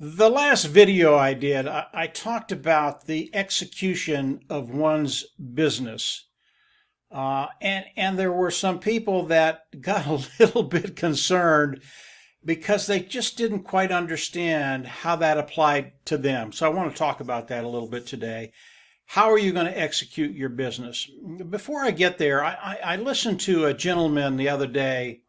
The last video I did, I talked about the execution of one's business. And there were some people that got a little bit concerned because they just didn't quite understand how that applied to them. So I want to talk about that a little bit today. How are you going to execute your business? Before I get there, I listened to a gentleman the other day,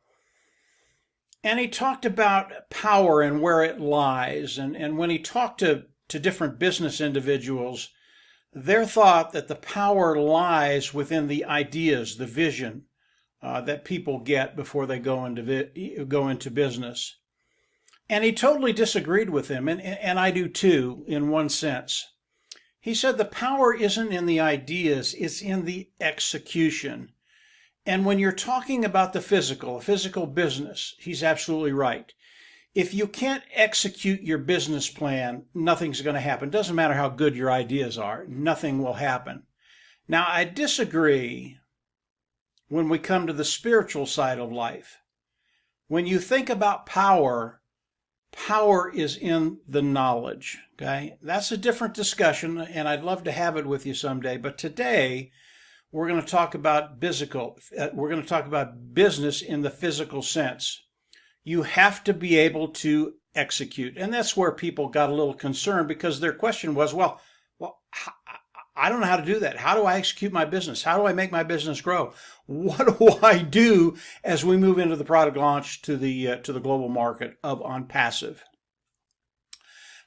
and he talked about power and where it lies. And when he talked to different business individuals, their thought that the power lies within the ideas, the vision that people get before they go into business. And he totally disagreed with him, and I do too, in one sense. He said the power isn't in the ideas, it's in the execution. And when you're talking about the physical business, he's absolutely right. If you can't execute your business plan, nothing's going to happen. Doesn't matter how good your ideas are, nothing will happen. Now, I disagree when we come to the spiritual side of life. When you think about power, power is in the knowledge, okay? That's a different discussion, and I'd love to have it with you someday. But today, we're going to talk about we're going to talk about business in the physical sense. You have to be able to execute. And that's where people got a little concerned, because their question was, well, I don't know how to do that. How do I execute my business? How do I make my business grow? What do I do as we move into the product launch to the global market of ONPASSIVE?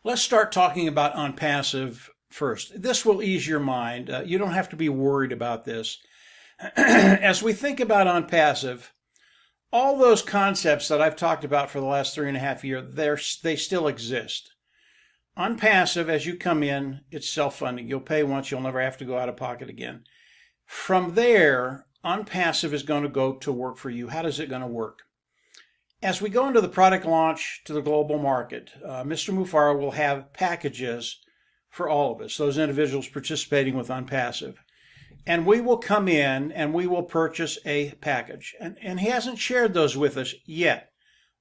Let's start talking about ONPASSIVE first. This will ease your mind. You don't have to be worried about this. As we think about ONPASSIVE, all those concepts that I've talked about for the last 3.5 years, they still exist. ONPASSIVE, as you come in, it's self-funding. You'll pay once, you'll never have to go out of pocket again. From there, ONPASSIVE is going to go to work for you. How is it going to work? As we go into the product launch to the global market, Mr. Mufara will have packages for all of us, those individuals participating with ONPASSIVE. And we will come in and we will purchase a package. And he hasn't shared those with us yet.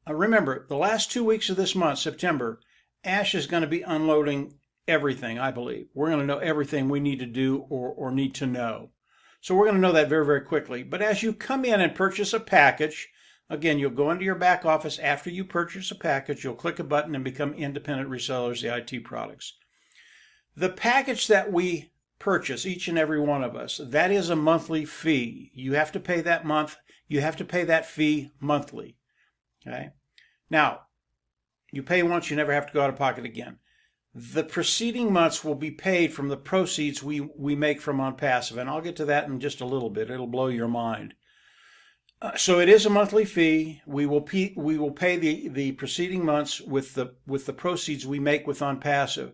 Remember, the last 2 weeks of this month, September, Ash is going to be unloading everything, I believe. We're going to know everything we need to do or need to know. So we're going to know that very, very quickly. But as you come in and purchase a package, again, you'll go into your back office. After you purchase a package, you'll click a button and become independent resellers of the IT products. The package that we purchase, each and every one of us, that is a monthly fee. You have to pay that month. You have to pay that fee monthly. Okay? Now, you pay once, you never have to go out of pocket again. The preceding months will be paid from the proceeds we make from ONPASSIVE, and I'll get to that in just a little bit. It'll blow your mind. So it is a monthly fee. We will pay the preceding months with the proceeds we make with ONPASSIVE.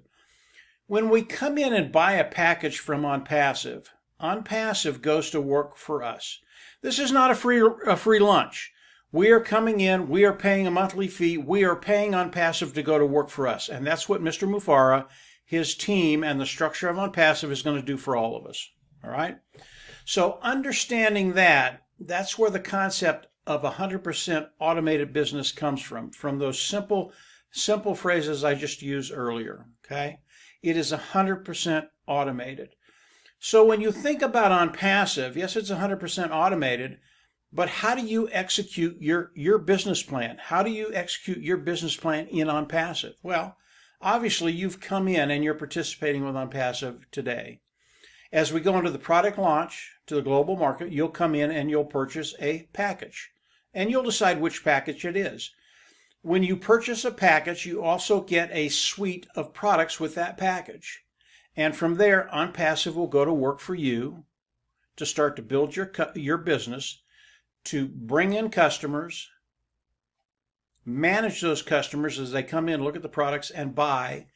When we come in and buy a package from ONPASSIVE, ONPASSIVE goes to work for us. This is not a free lunch. We are coming in, we are paying a monthly fee, we are paying ONPASSIVE to go to work for us. And that's what Mr. Mufara, his team, and the structure of ONPASSIVE is going to do for all of us. All right? So understanding that, that's where the concept of 100% automated business comes from those simple phrases I just used earlier. Okay? It is 100% automated. So when you think about ONPASSIVE, yes, it's 100% automated, but how do you execute your business plan? How do you execute your business plan in ONPASSIVE? Well, obviously you've come in and you're participating with ONPASSIVE today. As we go into the product launch to the global market, you'll come in and you'll purchase a package. And you'll decide which package it is. When you purchase a package, you also get a suite of products with that package. And from there, ONPASSIVE will go to work for you to start to build your business, to bring in customers, manage those customers as they come in, look at the products and buy.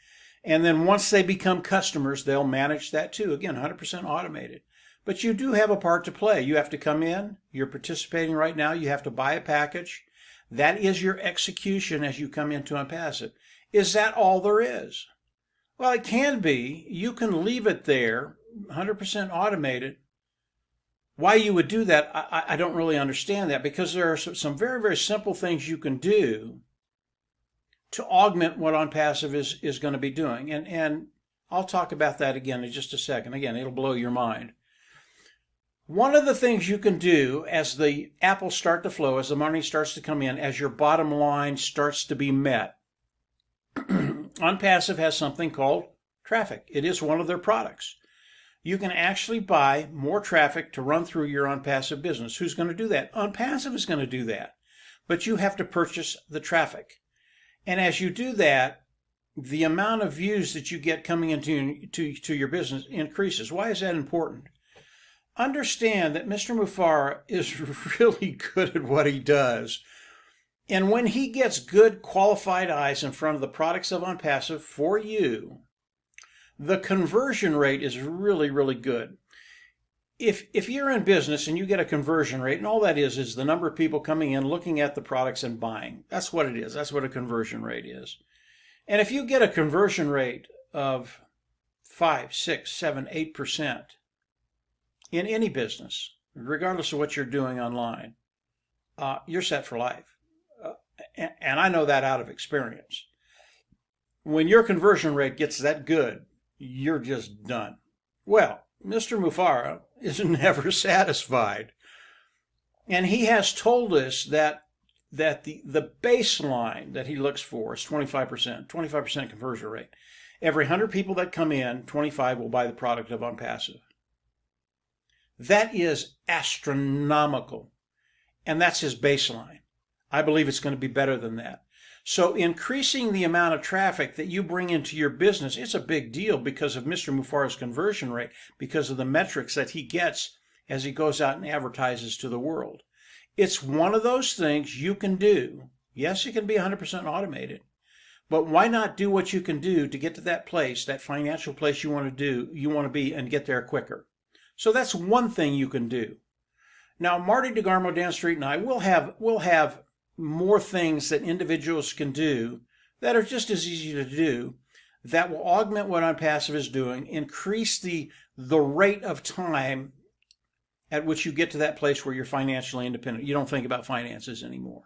And then once they become customers, they'll manage that too. Again, 100% automated. But you do have a part to play. You have to come in. You're participating right now. You have to buy a package. That is your execution as you come into ONPASSIVE. Is that all there is? Well, it can be. You can leave it there, 100% automated. Why you would do that, I don't really understand that, because there are some very, very simple things you can do to augment what ONPASSIVE is going to be doing. And I'll talk about that again in just a second. Again, it'll blow your mind. One of the things you can do as the apples start to flow, as the money starts to come in, as your bottom line starts to be met, ONPASSIVE has something called traffic. It is one of their products. You can actually buy more traffic to run through your ONPASSIVE business. Who's going to do that? ONPASSIVE is going to do that. But you have to purchase the traffic. And as you do that, the amount of views that you get coming into your business increases. Why is that important? Understand that Mr. Mufareh is really good at what he does. And when he gets good qualified eyes in front of the products of ONPASSIVE for you, the conversion rate is really, really good. If you're in business and you get a conversion rate, and all that is the number of people coming in, looking at the products and buying. That's what it is. That's what a conversion rate is. And if you get a conversion rate of 5, 6, 7, 8% in any business, regardless of what you're doing online, you're set for life. And I know that out of experience. When your conversion rate gets that good, you're just done. Well, Mr. Mufareh is never satisfied. And he has told us that the baseline that he looks for is 25% conversion rate. Every 100 people that come in, 25 will buy the product of ONPASSIVE. That is astronomical. And that's his baseline. I believe it's going to be better than that. So increasing the amount of traffic that you bring into your business, it's a big deal because of Mr. Mufareh's conversion rate, because of the metrics that he gets as he goes out and advertises to the world. It's one of those things you can do. Yes, it can be 100% automated, but why not do what you can do to get to that place, that financial place you want to be, and get there quicker? So that's one thing you can do. Now, Marty DeGarmo, Dan Street, and I will have more things that individuals can do that are just as easy to do that will augment what ONPASSIVE is doing, increase the rate of time at which you get to that place where you're financially independent. You don't think about finances anymore.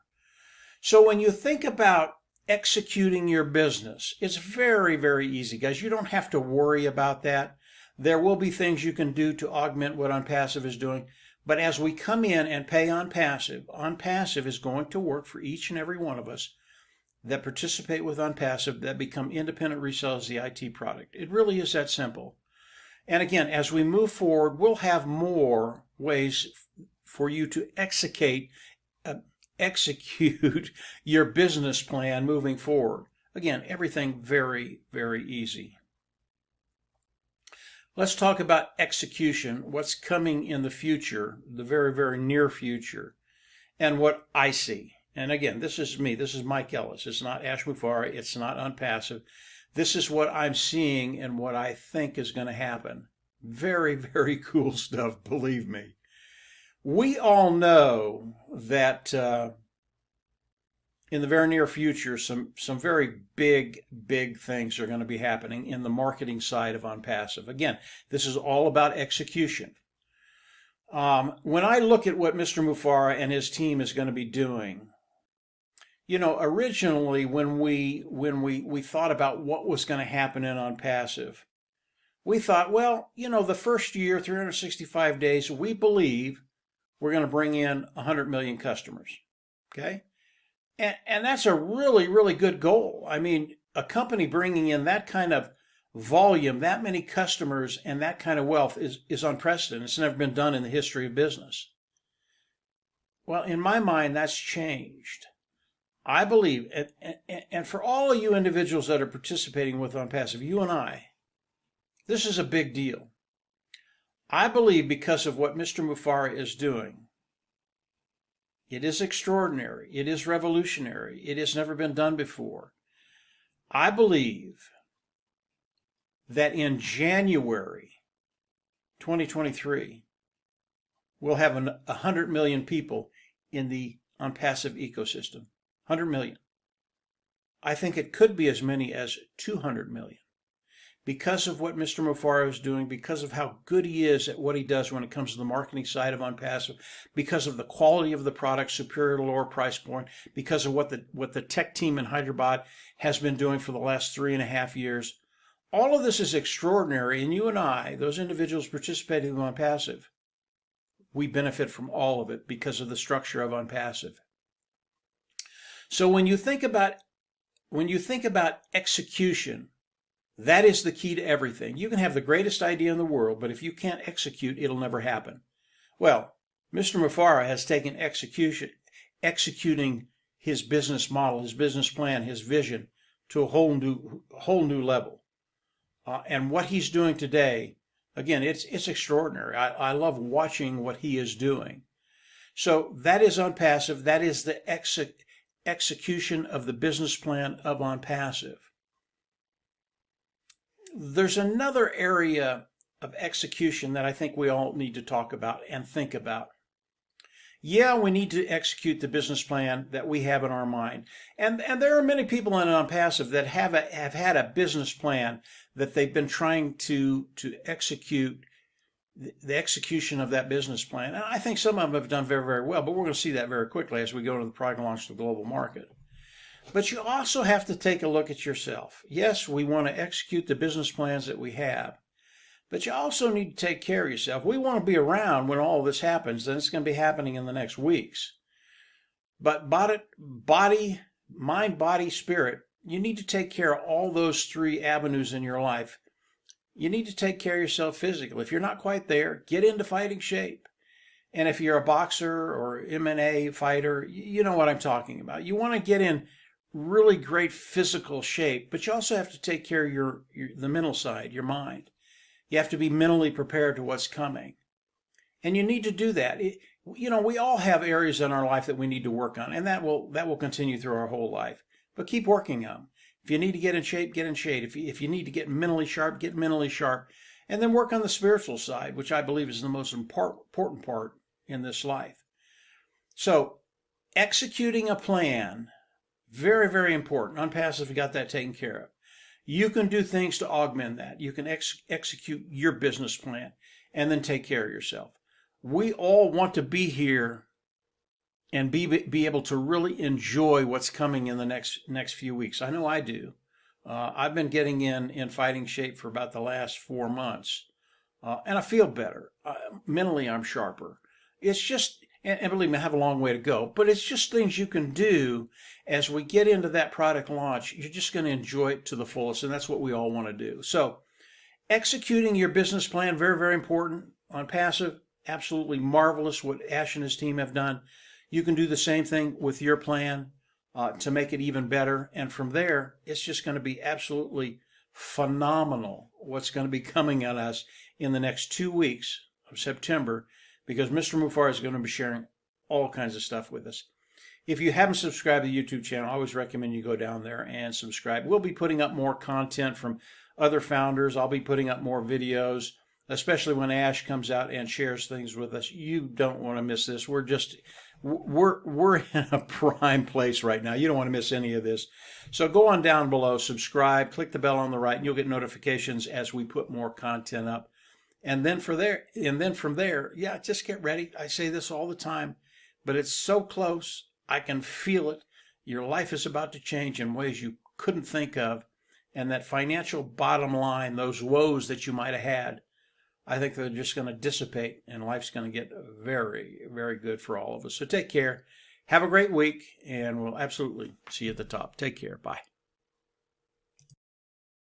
So when you think about executing your business, it's very, very easy, guys. You don't have to worry about that. There will be things you can do to augment what ONPASSIVE is doing. But as we come in and pay ONPASSIVE, ONPASSIVE is going to work for each and every one of us that participate with ONPASSIVE, that become independent resellers of the IT product. It really is that simple. And again, as we move forward, we'll have more ways for you to execute your business plan moving forward. Again, everything very, very easy. Let's talk about execution, what's coming in the future, the very, very near future, and what I see. And again, this is me. This is Mike Ellis. It's not Ash Mufareh. It's not ONPASSIVE. This is what I'm seeing and what I think is going to happen. Very, very cool stuff, believe me. We all know that in the very near future, some very big things are going to be happening in the marketing side of ONPASSIVE. Again, this is all about execution. When I look at what Mr. Mufareh and his team is going to be doing, you know, originally when we thought about what was going to happen in ONPASSIVE, we thought, well, you know, the first year, 365 days, we believe we're going to bring in 100 million customers. Okay? And that's a really, really good goal. I mean, a company bringing in that kind of volume, that many customers, and that kind of wealth is unprecedented. It's never been done in the history of business. Well, in my mind, that's changed. I believe, and for all of you individuals that are participating with ONPASSIVE, you and I, this is a big deal. I believe because of what Mr. Mufareh is doing, it is extraordinary. It is revolutionary. It has never been done before. I believe that in January 2023, we'll have 100 million people in the ONPASSIVE ecosystem. 100 million. I think it could be as many as 200 million. because of what Mr. Mufaro is doing, because of how good he is at what he does when it comes to the marketing side of ONPASSIVE, because of the quality of the product, superior to lower price point, because of what the tech team in Hyderabad has been doing for the last 3.5 years. All of this is extraordinary, and you and I, those individuals participating in ONPASSIVE, we benefit from all of it because of the structure of ONPASSIVE. So when you think about execution, that is the key to everything. You can have the greatest idea in the world, but if you can't execute, it'll never happen. Well, Mr. Mufaro has taken executing his business model, his business plan, his vision to a whole new level. And what he's doing today, again, it's extraordinary. I love watching what he is doing. So that is ONPASSIVE. That is the execution of the business plan of ONPASSIVE. There's another area of execution that I think we all need to talk about and think about. Yeah, we need to execute the business plan that we have in our mind. And there are many people in ONPASSIVE that have had a business plan that they've been trying to execute the execution of that business plan. And I think some of them have done very, very well, but we're going to see that very quickly as we go to the product launch to the global market. But you also have to take a look at yourself. Yes, we want to execute the business plans that we have, but you also need to take care of yourself. We want to be around when all this happens, and it's going to be happening in the next weeks. But mind, body, spirit, you need to take care of all those three avenues in your life. You need to take care of yourself physically. If you're not quite there, get into fighting shape. And if you're a boxer or MMA fighter, you know what I'm talking about. You want to get in really great physical shape, but you also have to take care of the mental side, your mind. You have to be mentally prepared to what's coming. And you need to do that. We all have areas in our life that we need to work on, and that will continue through our whole life. But keep working on them. If you need to get in shape, get in shape. If you need to get mentally sharp, get mentally sharp. And then work on the spiritual side, which I believe is the most important part in this life. So executing a plan, very, very important. ONPASSIVE got that taken care of. You can do things to augment that. You can execute your business plan and then take care of yourself. We all want to be here and be able to really enjoy what's coming in the next few weeks. I know I do. I've been getting in fighting shape for about the last 4 months, and I feel better. Mentally, I'm sharper. It's just, and believe me, I have a long way to go, but it's just things you can do as we get into that product launch. You're just going to enjoy it to the fullest, and that's what we all want to do. So executing your business plan, very, very important. ONPASSIVE, absolutely marvelous what Ash and his team have done. You can do the same thing with your plan to make it even better. And from there, it's just going to be absolutely phenomenal what's going to be coming at us in the next 2 weeks of September, because Mr. Mufaro is going to be sharing all kinds of stuff with us. If you haven't subscribed to the YouTube channel, I always recommend you go down there and subscribe. We'll be putting up more content from other founders. I'll be putting up more videos, especially when Ash comes out and shares things with us. You don't want to miss this. We're in a prime place right now. You don't want to miss any of this. So go on down below, subscribe, click the bell on the right, and you'll get notifications as we put more content up. And then from there, yeah, just get ready. I say this all the time, but it's so close. I can feel it. Your life is about to change in ways you couldn't think of. And that financial bottom line, those woes that you might have had, I think they're just going to dissipate, and life's going to get very, very good for all of us. So take care. Have a great week, and we'll absolutely see you at the top. Take care. Bye.